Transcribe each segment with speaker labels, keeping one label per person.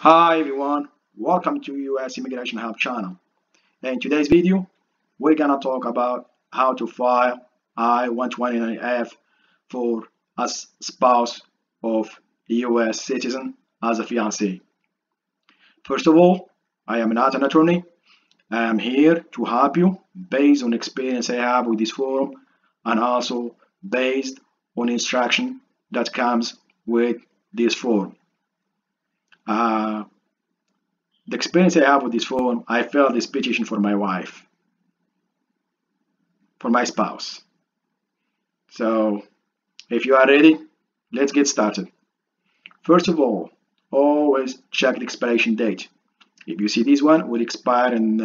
Speaker 1: Hi everyone, welcome to US Immigration Help channel. In today's video, we're gonna talk about how to file I-129F for a spouse of a US citizen as a fiancé. First of all, I am not an attorney. I am here to help you based on experience I have with this form and also based on instruction that comes with this form. The experience I have with this form, I filed this petition for my wife, for my spouse. So if you are ready, let's get started. First of all, always check the expiration date. If you see this one will expire in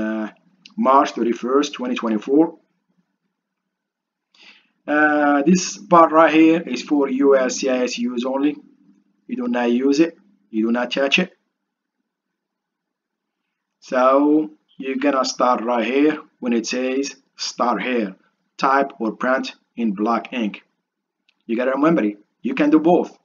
Speaker 1: March 31st, 2024. This part right here is for USCIS use only. You do not use it, you do not touch it. So you're gonna start right here when it says start here, type or print in black ink. You gotta remember it, you can do both.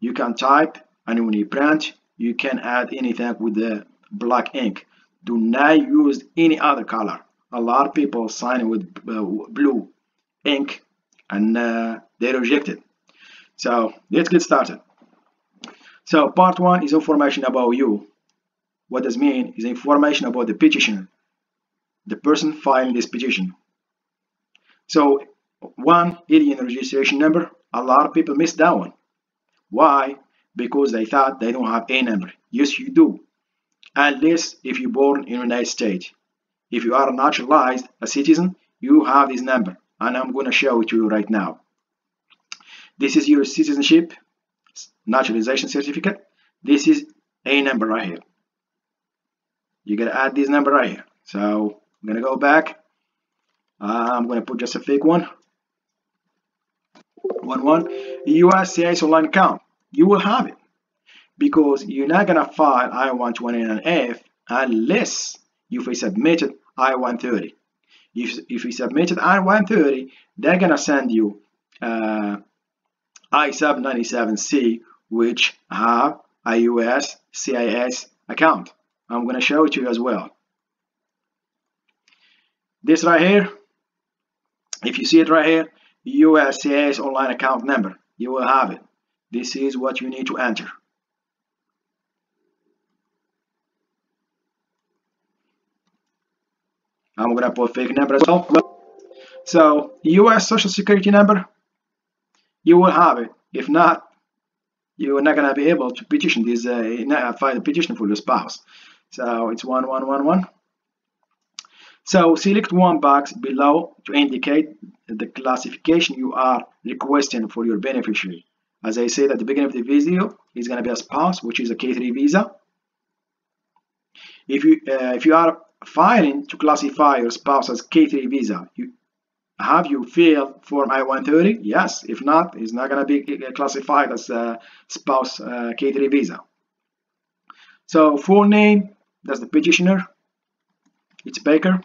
Speaker 1: You can type, and when you print, you can add anything with the black ink. Do not use any other color. A lot of people sign with blue ink and they reject it. So let's get started. So part one is information about you. What does mean is information about the petitioner, the person filing this petition. So one, alien registration number. A lot of people miss that one. Why? Because they thought they don't have a number. Yes, you do. Unless if you're born in the United States. If you are naturalized, a citizen, you have this number. And I'm going to show it to you right now. This is your citizenship naturalization certificate. This is a number right here. You gotta add this number right here. So I'm gonna go back. I'm gonna put just a fake one. 11 USCIS online account. You will have it because you're not gonna file I-129F unless you submitted I-130. If you submitted I-130, they're gonna send you I-797C, which have a USCIS account. I'm going to show it to you as well. This right here, if you see it right here, USCIS online account number, you will have it. This is what you need to enter. I'm going to put fake number as well. So US Social Security number, you will have it. If not, you are not going to be able to petition this, file a petition for your spouse. So it's 1111. So select one box below to indicate the classification you are requesting for your beneficiary. As I said at the beginning of the video, it's going to be a spouse, which is a K3 visa. If you are filing to classify your spouse as K3 visa, have you filled Form I-130? Yes. If not, it's not going to be classified as a spouse K3 visa. So full name, that's the petitioner. It's Baker.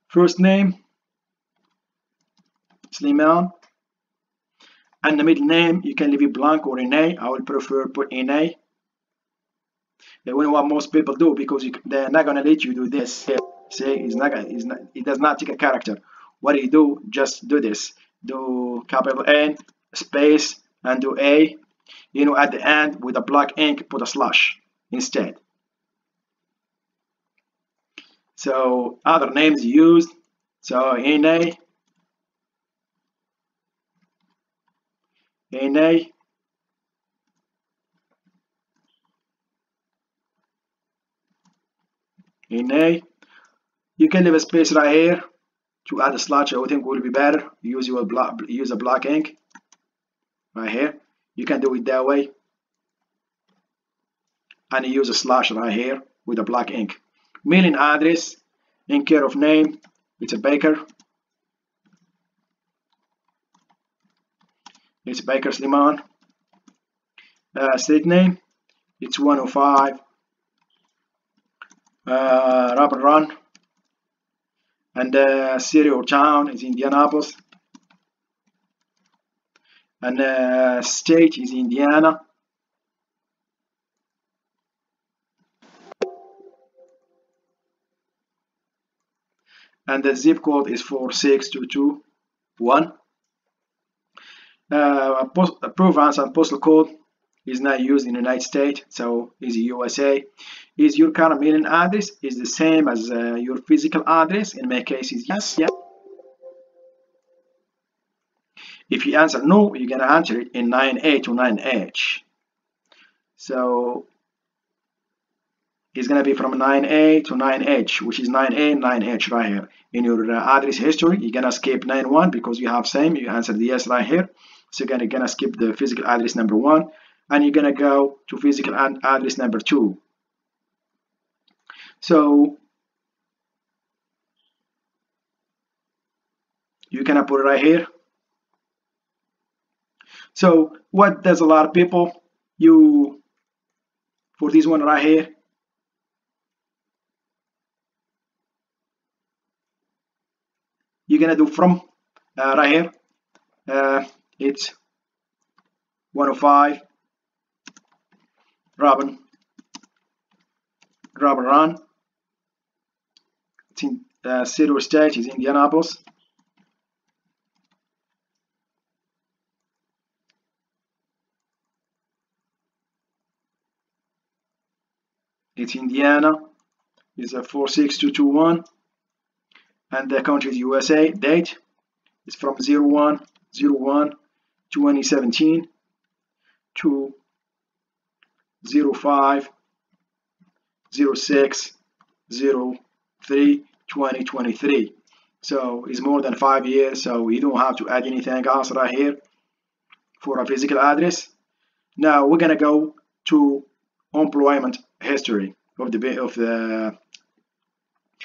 Speaker 1: First name, Sliman. And the middle name, you can leave it blank or NA. I would prefer put NA. What most people do, because they're not going to let you do this. See, it does not take a character. What you do, just do this. Do capital N, space, and do A. At the end with a black ink, put a slash instead. So other names used. So NA, NA, NA. You can leave a space right here to add a slash. I think would be better. Use a black ink right here. You can do it that way, and you use a slash right here with a black ink. Mailing address, in care of name, it's a Baker. It's Baker Sliman. State name, it's 105 Robert Run. And city or town is Indianapolis. And state is Indiana. and the zip code is 46221. Province and postal code is not used in the United States, so is USA. Is your current mailing address is the same as your physical address? In my case, is yes. If you answer no, you're gonna enter it in 9A to 9H. So it's gonna be from 9A to 9H, which is 9A, 9H right here. In your address history, you're gonna skip 91 because you have same. You answered yes right here. So you're gonna skip the physical address number 1, and you're gonna go to physical address number 2. So you can put it right here. So what does a lot of people for this one right here, you're gonna do from right here. It's 105 Robin Run. It's in city or state is Indianapolis. It's Indiana. It's a 46221, and the country is USA. Date is from 01/01/2017 to 05/06/03/2023. So it's more than 5 years, so you don't have to add anything else right here for a physical address. Now we're gonna go to employment history of the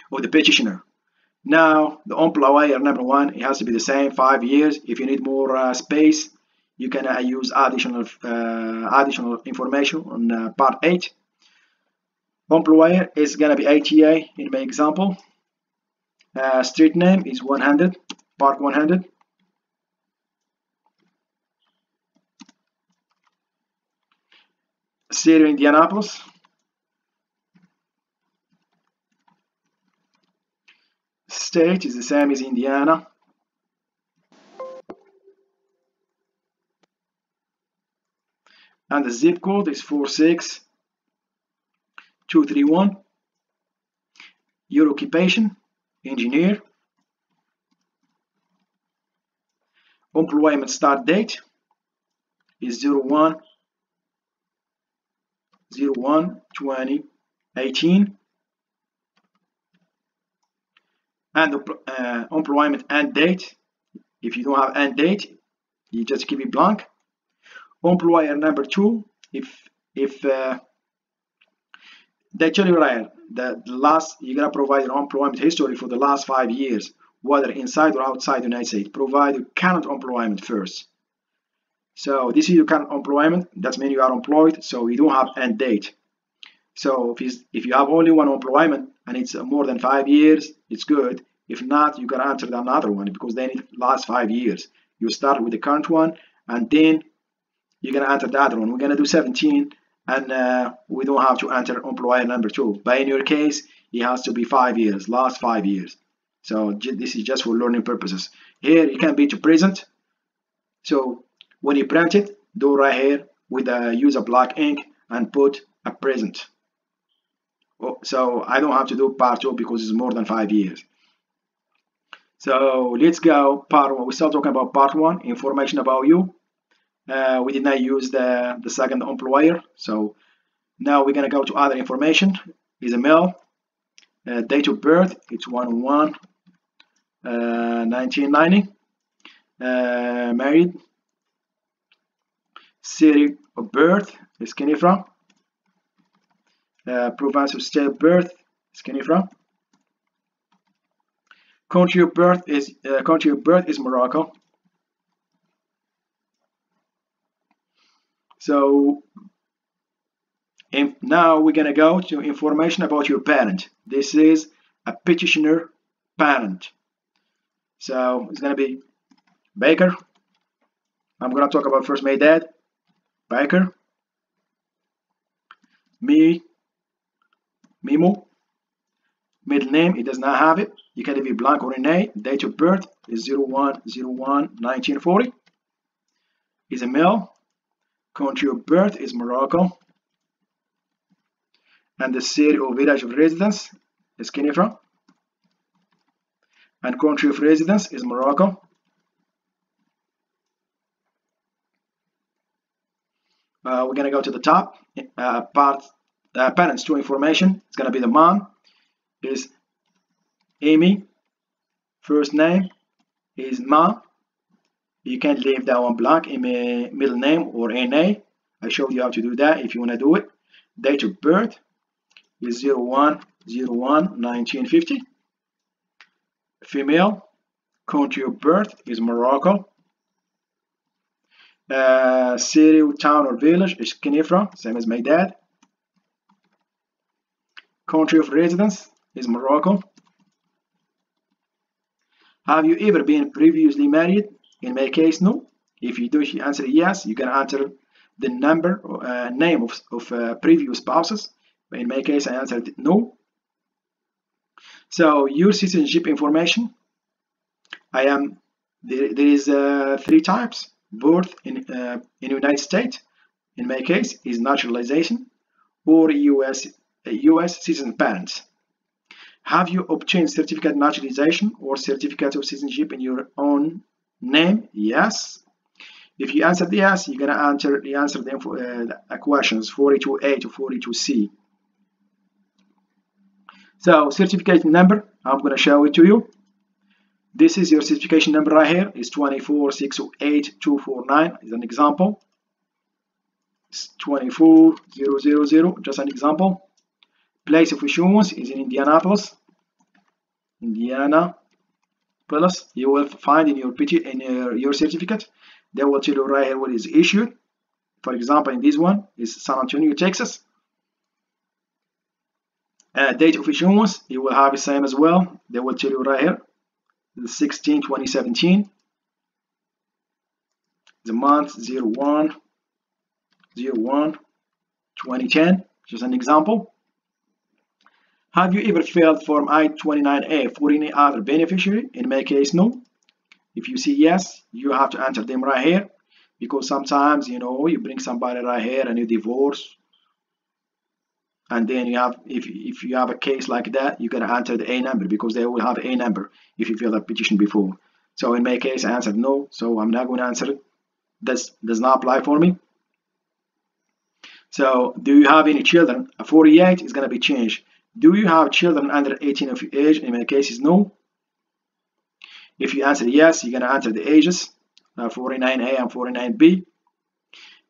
Speaker 1: petitioner. Now the employer number 1, it has to be the same 5 years. If you need more space, you can use additional information on part 8. Employer is gonna be ATA in my example. Street name is 100, Park 100. City Indianapolis. State is the same as Indiana. And the zip code is 46231. Your occupation, engineer. Employment start date is 01/01/2018. And the employment end date, if you don't have end date, you just keep it blank. Employer number 2, if they tell you right that the last, you're gonna provide your employment history for the last 5 years, whether inside or outside the United States. Provide your current employment first. So this is your current employment. That means you are employed, so you don't have end date. So if you have only one employment and it's more than 5 years, it's good. If not, you can enter another one because they need last 5 years. You start with the current one, and then you're gonna enter the other one. We're gonna do 17, and we don't have to enter employer number 2. But in your case, it has to be 5 years, last 5 years. So this is just for learning purposes. Here it can be to present. So when you print it, do right here with use a black ink and put a present. So I don't have to do part 2 because it's more than 5 years. So let's go part 1. We start talking about part 1, information about you. We did not use the second employer. So now we're gonna go to other information. Is a male. Date of birth, it's 1/1/1990. Married. City of birth is Kenya from. Province of state of birth is Kenya from. Country of birth is Morocco. So now we're gonna go to information about your parent. This is a petitioner parent. So it's gonna be Baker. I'm gonna talk about first my dad. Baker. Mimo. Middle name, it does not have it. You can leave it blank or NA. Date of birth is 01/01/1940. Is a male. Country of birth is Morocco. And the city or village of residence is Kenifra. And country of residence is Morocco. We're going to go to the top. Parents to information. It's going to be the mom is Amy. First name is Ma. You can leave that one blank in a middle name or NA. I showed you how to do that if you want to do it. Date of birth is 01/01/1950. Female. Country of birth is Morocco. City, town, or village is Kenifra, same as my dad. Country of residence is Morocco. Have you ever been previously married? In my case, no. If you do, you answer yes. You can enter the number name of previous spouses. But in my case, I answered no. So your citizenship information. There is 3 types. Birth in United States, in my case, is naturalization, or US citizen parents. Have you obtained certificate of naturalization or certificate of citizenship in your own name? Yes. If you answered yes, you're gonna answer the questions 42A to 42C. So certificate number, I'm gonna show it to you. This is your certification number right here. It's 2468249 is an example. It's 24000, just an example. Place of issuance is in Indianapolis. You will find in your certificate. They will tell you right here what is issued. For example, in this one is San Antonio, Texas. Date of issuance, you will have the same as well. They will tell you right here. The 16/2017, the month 01/01/2010, just an example. Have you ever filled Form I-29F for any other beneficiary? In my case, no. If you see yes, you have to enter them right here, because sometimes you bring somebody right here and you divorce, and then if you have a case like that, you gotta enter the A number, because they will have A number if you filled a petition before. So in my case, I answered no, so I'm not going to answer it. This does not apply for me. So do you have any children? 48 is going to be changed. Do you have children under 18 of your age? In my case, is no. If you answer yes, you're going to answer the ages, 49A and 49B.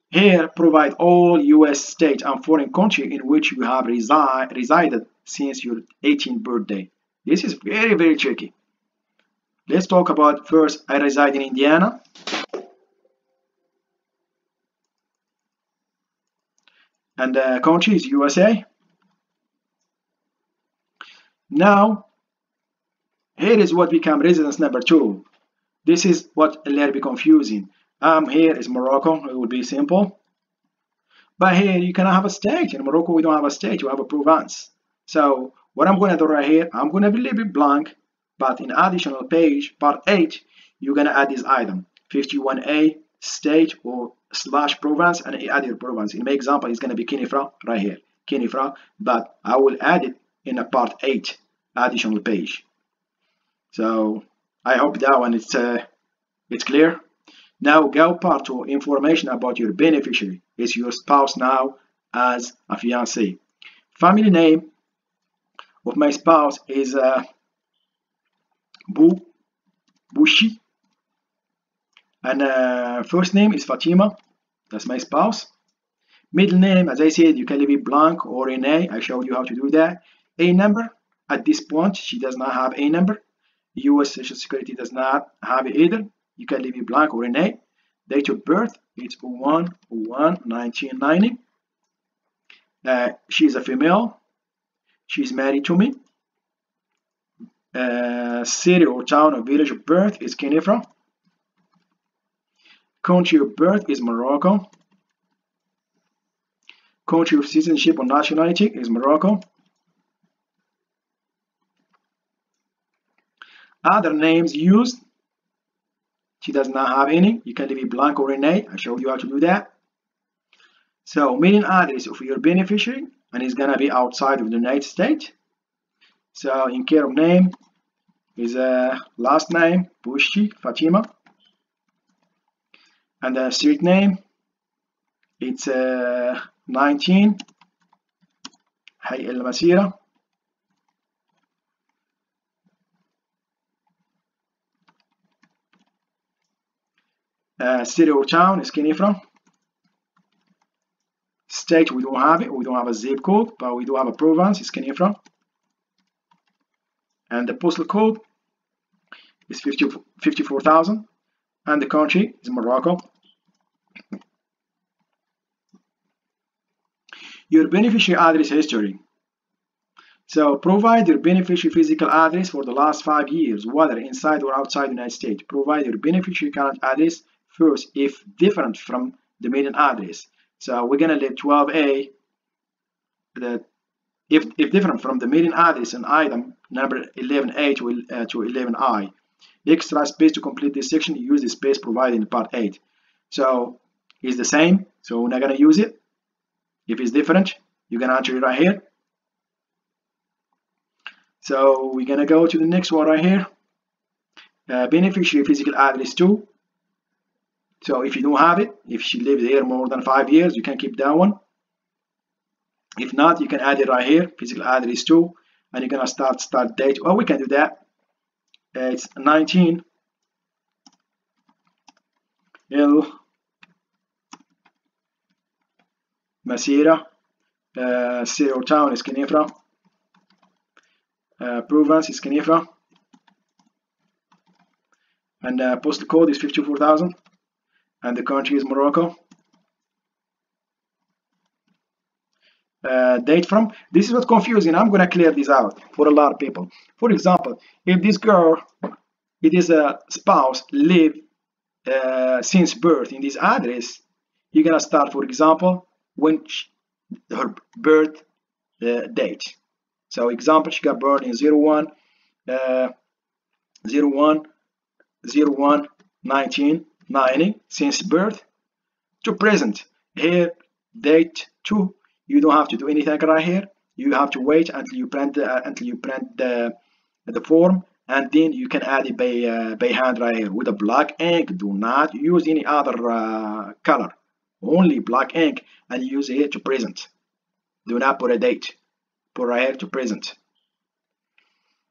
Speaker 1: Here, provide all U.S. state and foreign country in which you have resided since your 18th birthday. This is very, very tricky. Let's talk about first, I reside in Indiana. And the country is USA. Now, here is what become residence number 2. This is what a little bit confusing. Here is Morocco, it would be simple. But here you cannot have a state. In Morocco, we don't have a state, we have a province. So what I'm going to do right here, I'm going to leave it blank, but in additional page, part 8, you're going to add this item, 51A, state or / province, and add your province. In my example, it's going to be Kenifra right here, Kenifra, but I will add it in a part 8, additional page. So I hope that one it's clear. Now go part 2, information about your beneficiary. Is your spouse now as a fiancé. Family name of my spouse is Bushi, and first name is Fatima. That's my spouse. Middle name, as I said, you can leave it blank or an A. I showed you how to do that. A number, at this point, she does not have a number. US Social Security does not have it either. You can leave it blank or an A. Date of birth, it's 01/01/1990. She's a female. She's married to me. City or town or village of birth is Kenifra. Country of birth is Morocco. Country of citizenship or nationality is Morocco. Other names used, she does not have any. You can leave it blank or Renee. I showed you how to do that. So mailing address of your beneficiary, and it's gonna be outside of the United States. So in care of name is last name Bushi Fatima, and the street name it's 19 Hay El Masira. City or town is Kenifra. State, we don't have it. We don't have a zip code, but we do have a province. It's Kenifra. And the postal code is 54,000. And the country is Morocco. Your beneficiary address history. So provide your beneficiary physical address for the last 5 years, whether inside or outside the United States. Provide your beneficiary current address first if different from the mailing address. So we're gonna leave 12A, that if different from the mailing address and item number 11A to 11I. Extra space to complete this section, use the space provided in part 8. So it's the same, so we're not gonna use it. If it's different, you're gonna enter it right here. So we're gonna go to the next one right here. Beneficiary physical address 2. So if you don't have it, if she lived here more than 5 years, you can keep that one. If not, you can add it right here, physical address 2, and you're gonna start date. Oh, we can do that. It's 19 El Masira. City or town is Kenifra. Province is Kenifra. And postal code is 54,000. And the country is Morocco. Date from. This is what's confusing. I'm gonna clear this out for a lot of people. For example, if this girl, it is a spouse, live since birth in this address, you're gonna start, for example, when her birth date. So example, she got born in 01/01/1990, since birth to present. Here, date 2. You don't have to do anything right here. You have to wait until you print the form, and then you can add it by hand right here with a black ink. Do not use any other color, only black ink, and use it to present. Do not put a date. Put right here to present.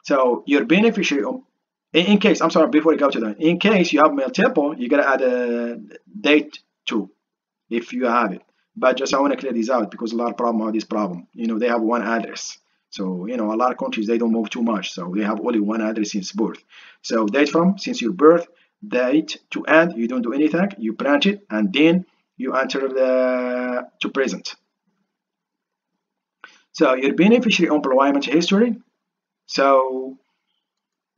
Speaker 1: So your beneficiary, in case, I'm sorry, before you go to that, in case you have multiple, you gotta add a date 2 if you have it. But just I want to clear this out because a lot of problem have this problem. You know, they have one address. So, you know, a lot of countries, they don't move too much. So they have only one address since birth. So date from, since your birth, date to end, you don't do anything. You print it, and then you enter the to present. So your beneficiary employment history. So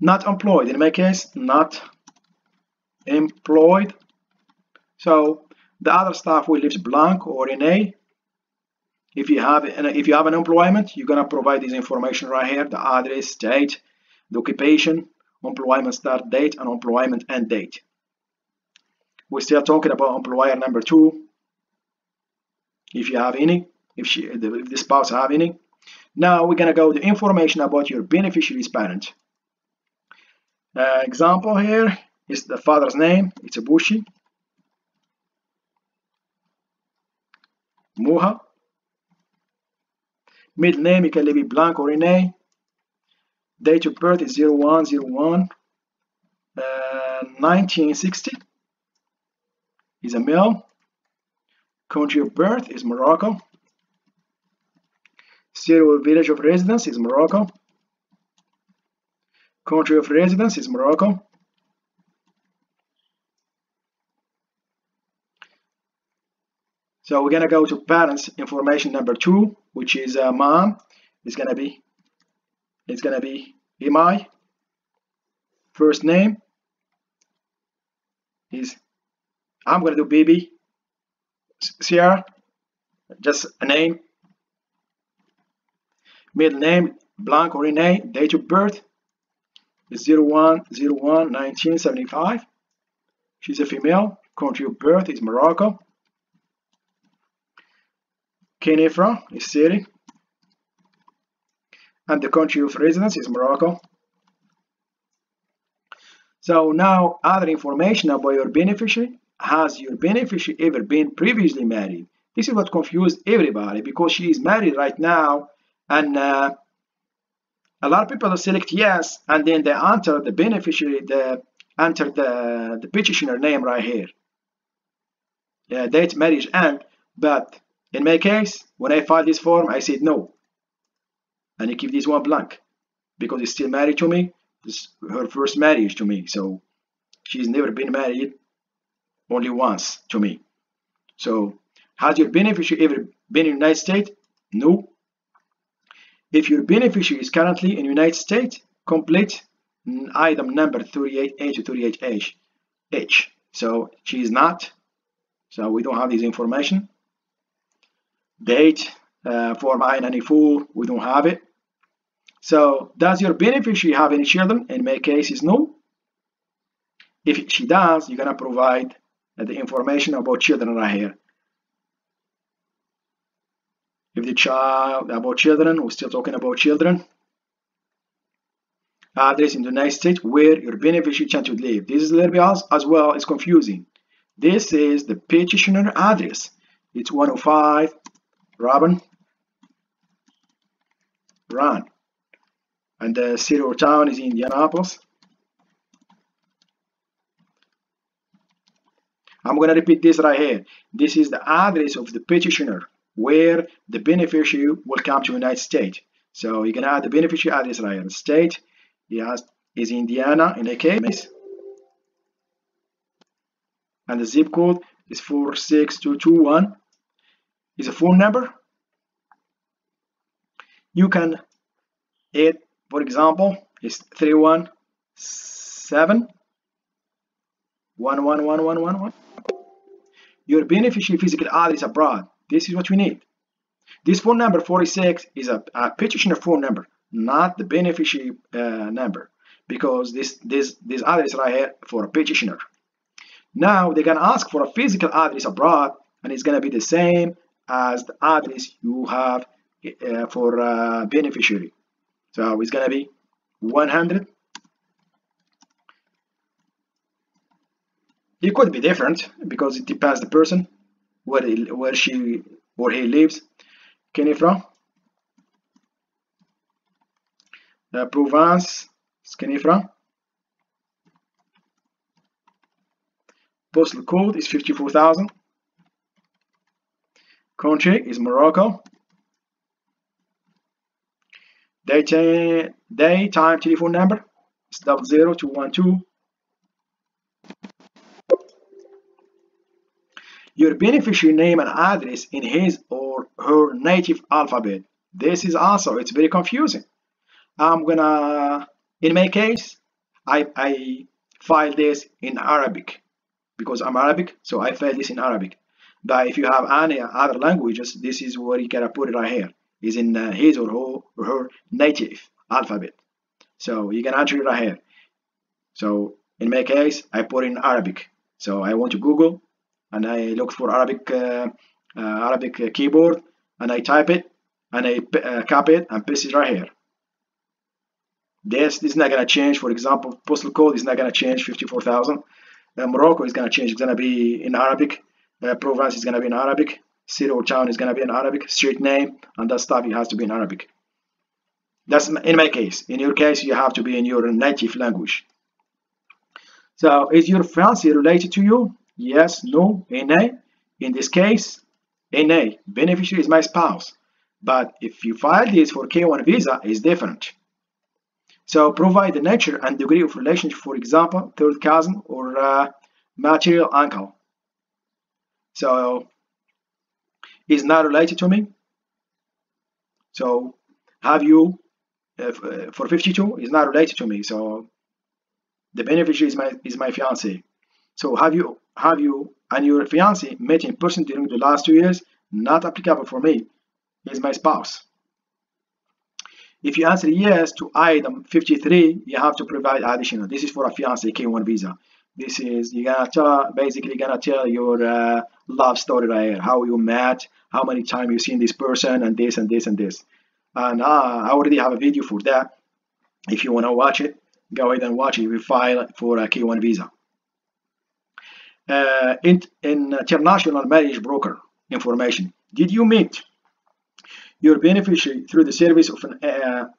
Speaker 1: not employed, in my case, not employed. So the other stuff will leave blank or in A. If you have an employment, you're gonna provide this information right here: the address, date, the occupation, employment start date, and employment end date. We're still talking about employer number 2. If you have any, if the spouse have any. Now we're gonna go to information about your beneficiary's parent. Example here is the father's name. It's a Bushi. Muha. Middle name, you can leave it blank or in A. Date of birth is 01/01/1960. He's a male. Country of birth is Morocco. City or village of residence is Morocco. Country of residence is Morocco. So we're gonna go to parents information number 2, which is mom. It's gonna be Imai. First name is, I'm gonna do baby Sierra, just a name. Middle name blank or in A. Date of birth is 01/01/1975. She's a female. Country of birth is Morocco. Kenifra is Syria. And the country of residence is Morocco. So now other information about your beneficiary. Has your beneficiary ever been previously married? This is what confused everybody because she is married right now, and a lot of people select yes, and then they enter the beneficiary, enter the petitioner name right here. Date, marriage, and. But in my case, when I filed this form, I said no, and I keep this one blank because it's still married to me. It's her first marriage to me, so she's never been married, only once to me. So has your beneficiary ever been in the United States? No. If your beneficiary is currently in the United States, complete item number 38A to 38H. So she is not, so we don't have this information. Date, Form I-94, we don't have it. So does your beneficiary have any children? In my case is no. If she does, you're gonna provide the information about children right here. If the child, about children, we're still talking about children. Address in the United States where your beneficiary should live. This is a little bit as well, it's confusing. This is the petitioner address. It's 105 Robin Run. And the city or town is Indianapolis. I'm going to repeat this right here. This is the address of the petitioner where the beneficiary will come to the United States. So you're going to add the beneficiary address right here. State is Indiana in a case. And the zip code is 46221. Is a phone number. You can add, for example, is 317-1111111. Your beneficiary physical address abroad. This is what we need. This phone number 46 is a petitioner phone number, not the beneficiary number, because this address right here for a petitioner. Now they're gonna ask for a physical address abroad, and it's gonna be the same as the address you have for beneficiary. So it's gonna be 100. It could be different because it depends the person where she or he lives. Kenifra, Provence, Kenifra. Postal code is 54,000. Country is Morocco. Daytime telephone number is 00212. Your beneficiary name and address in his or her native alphabet. This is also, it's very confusing. I'm gonna, in my case, I file this in Arabic because I'm Arabic, so I file this in Arabic. But if you have any other languages, this is where you gotta put it right here. Is in his or her native alphabet. So you can enter it right here. So in my case, I put in Arabic. So I want to Google and I look for Arabic keyboard and I type it and I copy it and paste it right here. This is not gonna change. For example, postal code is not gonna change. 54,000. Morocco is gonna change. It's gonna be in Arabic. Provence is gonna be in Arabic. City or town is gonna be in Arabic. Street name and that stuff, it has to be in Arabic. That's in my case. In your case, you have to be in your native language. So, is your fiancé related to you? Yes, no, NA. In this case, NA. Beneficiary is my spouse. But if you file this for K1 visa, it's different. So provide the nature and degree of relationship, for example, third cousin or material uncle. So is not related to me. So have you for 52 is not related to me. So the beneficiary is my fiance. So have you and your fiance met in person during the last 2 years? Not applicable for me. Is my spouse. If you answer yes to item 53, you have to provide additional. This is for a Fiancée K1 visa. This is, you're gonna tell, basically gonna tell your love story right here, how you met, how many times you've seen this person, and this and this and this. And I already have a video for that. If you wanna watch it, go ahead and watch it. We file for a K1 visa. International marriage broker information. Did you meet your beneficiary through the service of an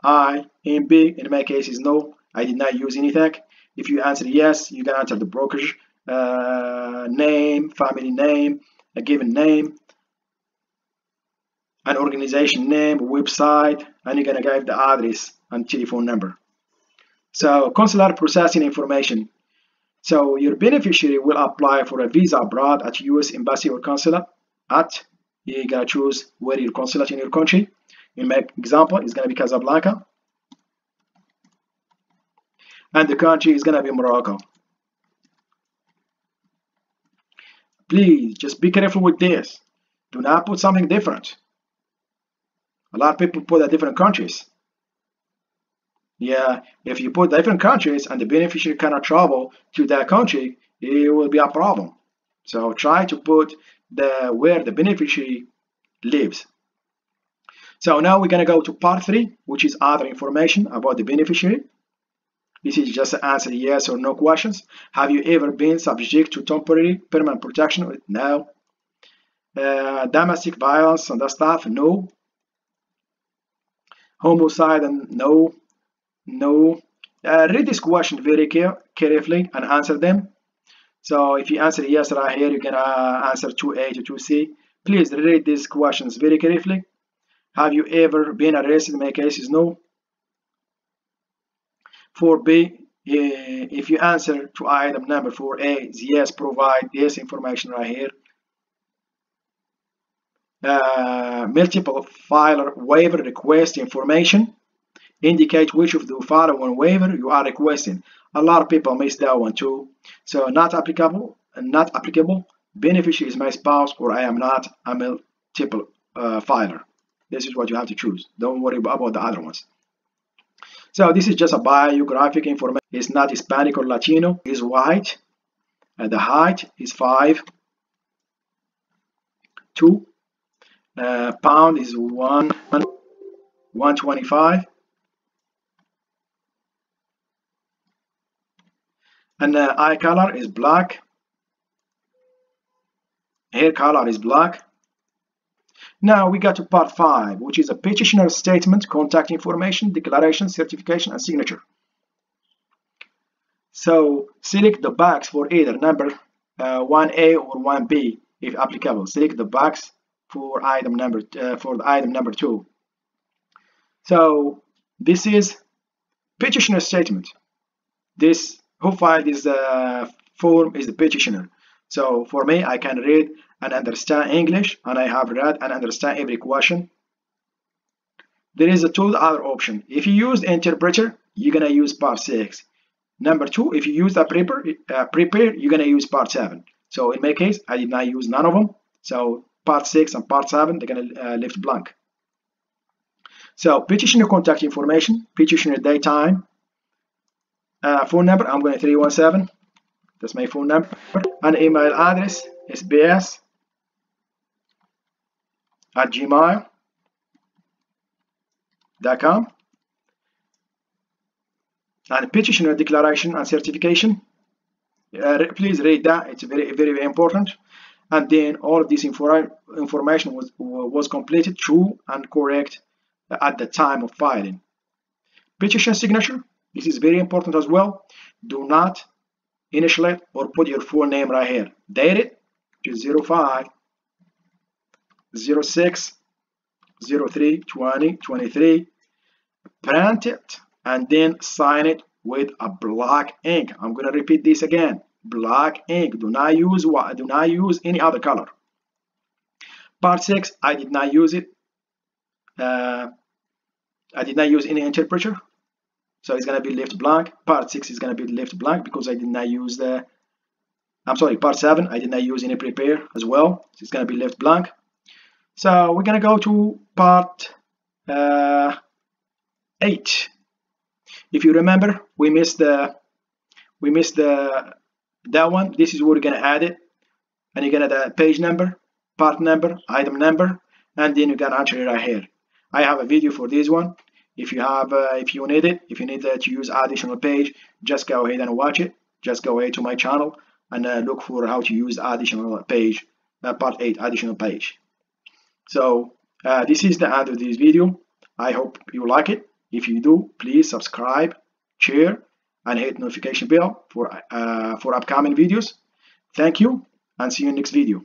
Speaker 1: IMB? In my case is no, I did not use anything. If you answer yes, you can enter the brokerage name, family name, a given name, an organization name, website, and you're gonna give the address and telephone number. So consular processing information. So your beneficiary will apply for a visa abroad at US embassy or consulate at, you gotta choose where your consulate in your country. In my example, it's gonna be Casablanca. And the country is gonna be Morocco. Please just be careful with this. Do not put something different. A lot of people put different countries. Yeah, if you put different countries and the beneficiary cannot travel to that country, it will be a problem. So try to put where the beneficiary lives. So now we're gonna go to part 3, which is other information about the beneficiary. This is just answer yes or no questions. Have you ever been subject to temporary permanent protection? No. Domestic violence and that stuff? No. Homicide? And no. No. Read this question very carefully and answer them. So if you answer yes right here, you're gonna answer 2A to 2C. Please read these questions very carefully. Have you ever been arrested? In my case is no. For B, if you answer to item number 4A is yes, provide this information right here. Multiple filer waiver request information. Indicate which of the following waiver you are requesting. A lot of people miss that one too. So not applicable, beneficiary is my spouse, or I am not a multiple filer. This is what you have to choose. Don't worry about the other ones. So this is just a biographic information. It's not Hispanic or Latino. It's white. The height is 5'2". Pound is 125. And eye color is black. Hair color is black. Now we got to part 5, which is a petitioner statement, contact information, declaration, certification, and signature. So select the box for either number 1A or 1B if applicable. Select the box for item number 2. So this is petitioner statement. This who filed this form is the petitioner. So for me, I can read and understand English, and I have read and understand every question. There is a two other option. If you use interpreter, you're gonna use part 6. Number 2, if you use a prepare, you're gonna use part 7. So in my case, I did not use none of them. So part 6 and part 7, they're gonna left blank. So petitioner contact information, petitioner daytime, phone number, I'm going to 317. That's my phone number. And email address is bs@gmail.com. And petitioner declaration and certification. Please read that. It's very, very important. And then all of this information was completed true and correct at the time of filing. Petition signature. This is very important as well. Do not initial or put your full name right here. Date it, which is 05/06/03/2023. Print it and then sign it with a black ink. I'm gonna repeat this again. Black ink. Do not use any other color. Part 6, I did not use it. I did not use any interpreter. So it's going to be left blank. Part 6 is going to be left blank because I did not use part 7, I did not use any prepare as well. So it's going to be left blank. So we're going to go to part 8. If you remember, we missed that one. This is where we're gonna add it, and you're gonna add the page number, part number, item number, and then you can enter it right here. I have a video for this one. If you need it, if you need to use additional page, just go ahead and watch it. Just go ahead to my channel and look for how to use additional page, part 8, additional page. So this is the end of this video. I hope you like it. If you do, please subscribe, share, and hit notification bell for upcoming videos. Thank you, and see you in next video.